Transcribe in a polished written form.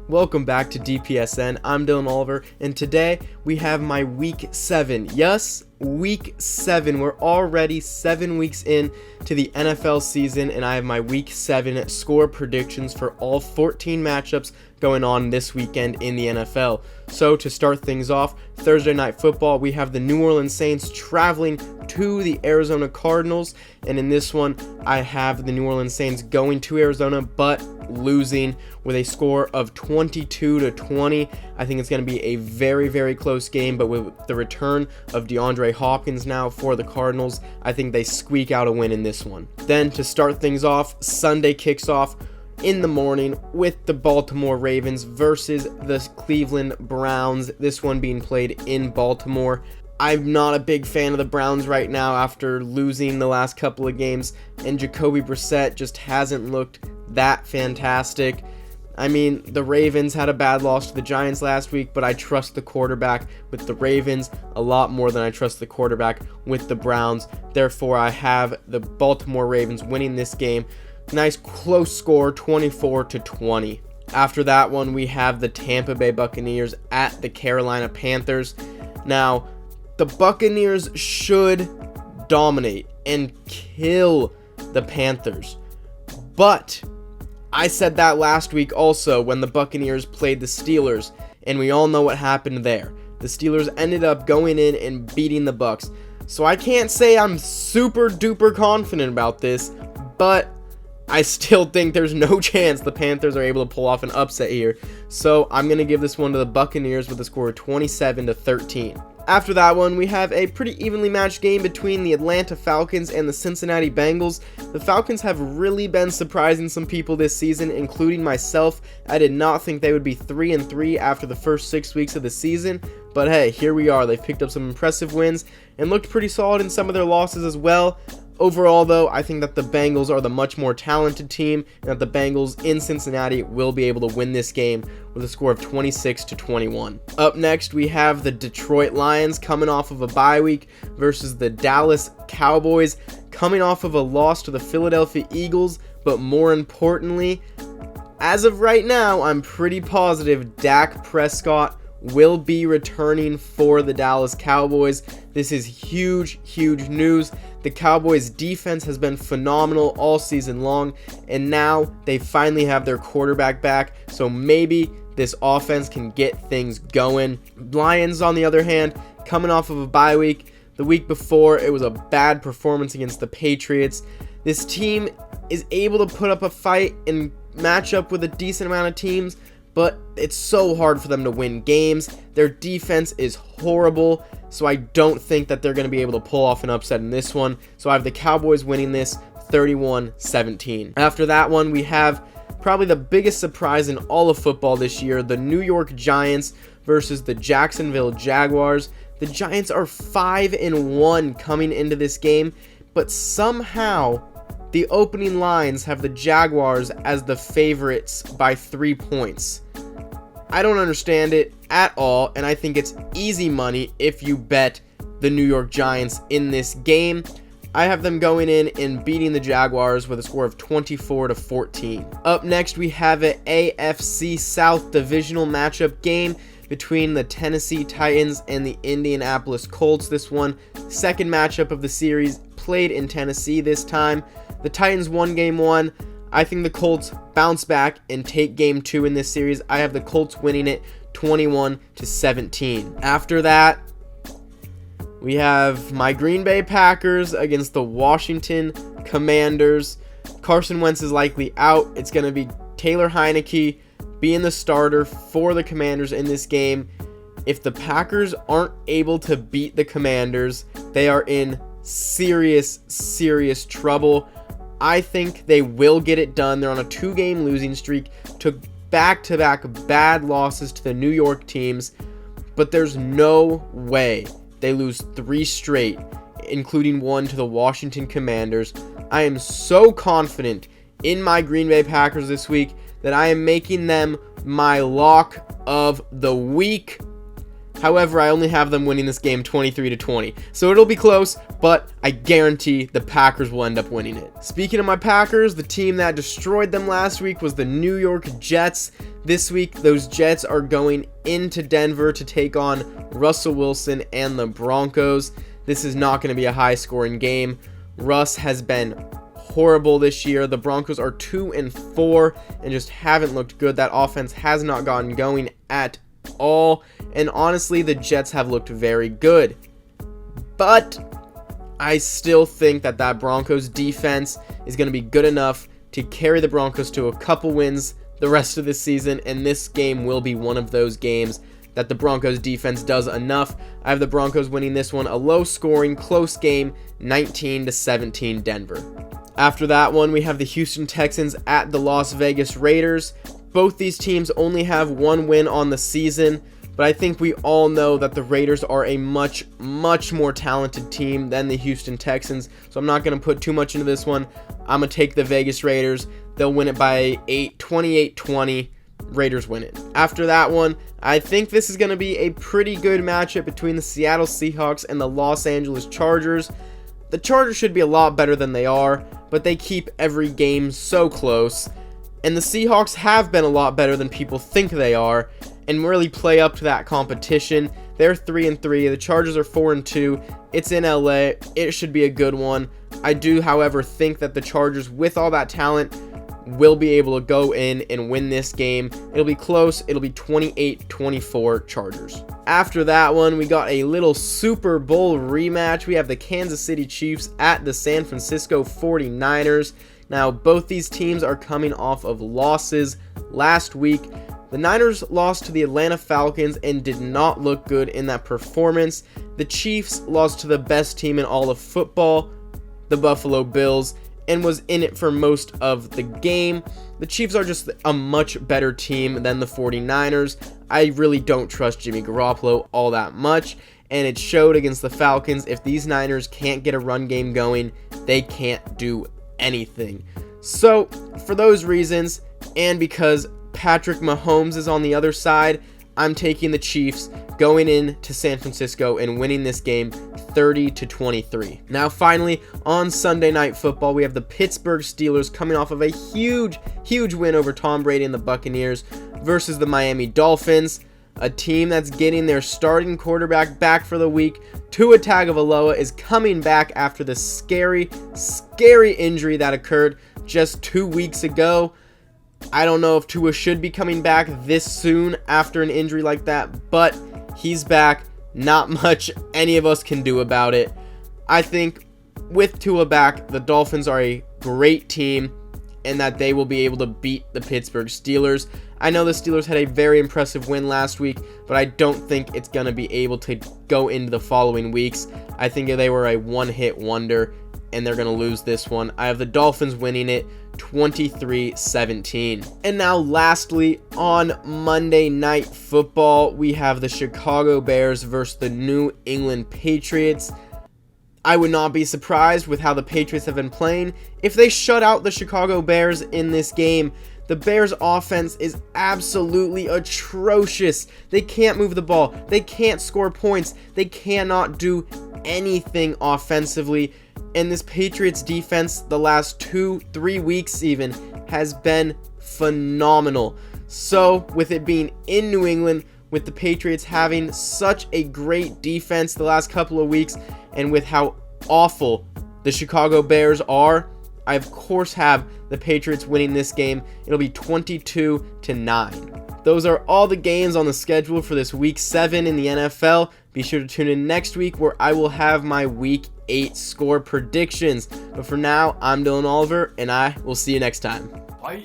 Welcome back to DPSN. I'm Dylan Oliver, and today we have my Week 7. Yes, Week 7. We're already 7 weeks in to the NFL season, and I have my Week 7 score predictions for all 14 matchups going on this weekend in the NFL. So to start things off, Thursday Night Football, we have the New Orleans Saints traveling to the Arizona Cardinals, and in this one, I have the New Orleans Saints going to Arizona, but losing with a score of 22-20. I think it's going to be a very, very close game, but with the return of DeAndre Hopkins now for the Cardinals, I think they squeak out a win in this one. Then to start things off, Sunday kicks off in the morning with the Baltimore Ravens versus the Cleveland Browns, this one being played in Baltimore. I'm not a big fan of the Browns right now after losing the last couple of games, and Jacoby Brissett just hasn't looked that fantastic. I mean, the Ravens had a bad loss to the Giants last week, but I trust the quarterback with the Ravens a lot more than I trust the quarterback with the Browns. Therefore, I have the Baltimore Ravens winning this game. Nice close score, 24-20. After that one, we have the Tampa Bay Buccaneers at the Carolina Panthers. Now, the Buccaneers should dominate and kill the Panthers, but I said that last week also when the Buccaneers played the Steelers, and we all know what happened there. The Steelers ended up going in and beating the Bucs. So I can't say I'm super duper confident about this, but I still think there's no chance the Panthers are able to pull off an upset here. So I'm going to give this one to the Buccaneers with a score of 27-13. After that one, we have a pretty evenly matched game between the Atlanta Falcons and the Cincinnati Bengals. The Falcons have really been surprising some people this season, including myself. I did not think they would be 3-3 after the first 6 weeks of the season, but hey, here we are. They've picked up some impressive wins and looked pretty solid in some of their losses as well. Overall, though, I think that the Bengals are the much more talented team, and that the Bengals in Cincinnati will be able to win this game with a score of 26-21. Up next, we have the Detroit Lions coming off of a bye week versus the Dallas Cowboys coming off of a loss to the Philadelphia Eagles, but more importantly, as of right now, I'm pretty positive Dak Prescott will be returning for the Dallas Cowboys. This is huge, huge news. The Cowboys defense has been phenomenal all season long, and now they finally have their quarterback back, so maybe this offense can get things going. Lions, on the other hand, coming off of a bye week. The week before, it was a bad performance against the Patriots. This team is able to put up a fight and match up with a decent amount of teams, but it's so hard for them to win games. Their defense is horrible, so I don't think that they're going to be able to pull off an upset in this one. So I have the Cowboys winning this 31-17. After that one, we have probably the biggest surprise in all of football this year, the New York Giants versus the Jacksonville Jaguars. The Giants are 5-1 coming into this game, but somehow the opening lines have the Jaguars as the favorites by 3 points. I don't understand it at all, and I think it's easy money if you bet the New York Giants in this game. I have them going in and beating the Jaguars with a score of 24-14. Up next, we have an AFC South divisional matchup game between the Tennessee Titans and the Indianapolis Colts. This one, second matchup of the series, played in Tennessee this time. The Titans won game 1. I think the Colts bounce back and take game 2 in this series. I have the Colts winning it 21-17. After that, we have my Green Bay Packers against the Washington Commanders. Carson Wentz is likely out. It's going to be Taylor Heineke being the starter for the Commanders in this game. If the Packers aren't able to beat the Commanders, they are in serious, serious trouble. I think they will get it done. They're on a 2-game losing streak, took back-to-back bad losses to the New York teams, but there's no way they lose 3 straight, including one to the Washington Commanders. I am so confident in my Green Bay Packers this week that I am making them my lock of the week. However, I only have them winning this game 23-20. So it'll be close, but I guarantee the Packers will end up winning it. Speaking of my Packers, the team that destroyed them last week was the New York Jets. This week, those Jets are going into Denver to take on Russell Wilson and the Broncos. This is not going to be a high-scoring game. Russ has been horrible this year. The Broncos are 2-4 and just haven't looked good. That offense has not gotten going at all. And honestly, the Jets have looked very good. But I still think that Broncos defense is going to be good enough to carry the Broncos to a couple wins the rest of this season, and this game will be one of those games that the Broncos defense does enough. I have the Broncos winning this one, a low-scoring, close game, 19-17 Denver. After that one, we have the Houston Texans at the Las Vegas Raiders. Both these teams only have one win on the season, but I think we all know that the Raiders are a much more talented team than the Houston Texans, so I'm not going to put too much into this one. I'm going to take the Vegas Raiders. They'll win it by 28-20. Raiders win it. After that one, I think this is going to be a pretty good matchup between the Seattle Seahawks and the Los Angeles Chargers. The Chargers should be a lot better than they are, but they keep every game so close. And the Seahawks have been a lot better than people think they are, and really play up to that competition. They're 3-3. The Chargers are 4-2. It's in LA. It should be a good one. I do, however, think that the Chargers, with all that talent, will be able to go in and win this game. It'll be close. It'll be 28-24 Chargers. After that one, we got a little Super Bowl rematch. We have the Kansas City Chiefs at the San Francisco 49ers. Now, both these teams are coming off of losses last week. The Niners lost to the Atlanta Falcons and did not look good in that performance. The Chiefs lost to the best team in all of football, the Buffalo Bills, and was in it for most of the game. The Chiefs are just a much better team than the 49ers. I really don't trust Jimmy Garoppolo all that much, and it showed against the Falcons. If these Niners can't get a run game going, they can't do anything. So, for those reasons, and because Patrick Mahomes is on the other side, I'm taking the Chiefs going into San Francisco and winning this game 30-23. Now, finally, on Sunday Night Football, we have the Pittsburgh Steelers coming off of a huge win over Tom Brady and the Buccaneers versus the Miami Dolphins, a team that's getting their starting quarterback back for the week. Tua Tagovailoa is coming back after the scary injury that occurred just 2 weeks ago. I don't know if Tua should be coming back this soon after an injury like that, but he's back. Not much any of us can do about it. I think with Tua back, the Dolphins are a great team and that they will be able to beat the Pittsburgh Steelers. I know the Steelers had a very impressive win last week, but I don't think it's going to be able to go into the following weeks. I think they were a one-hit wonder, and they're going to lose this one. I have the Dolphins winning it 23-17. And now lastly, on Monday Night Football, we have the Chicago Bears versus the New England Patriots. I would not be surprised with how the Patriots have been playing if they shut out the Chicago Bears in this game. The Bears' offense is absolutely atrocious. They can't move the ball. They can't score points. They cannot do anything offensively. And this Patriots defense, the last 2-3 weeks even, has been phenomenal. So, with it being in New England, with the Patriots having such a great defense the last couple of weeks, and with how awful the Chicago Bears are, I of course have the Patriots winning this game. It'll be 22-9. Those are all the games on the schedule for this Week 7 in the NFL. Be sure to tune in next week where I will have my Week 8 score predictions. But for now, I'm Dylan Oliver, and I will see you next time. Bye.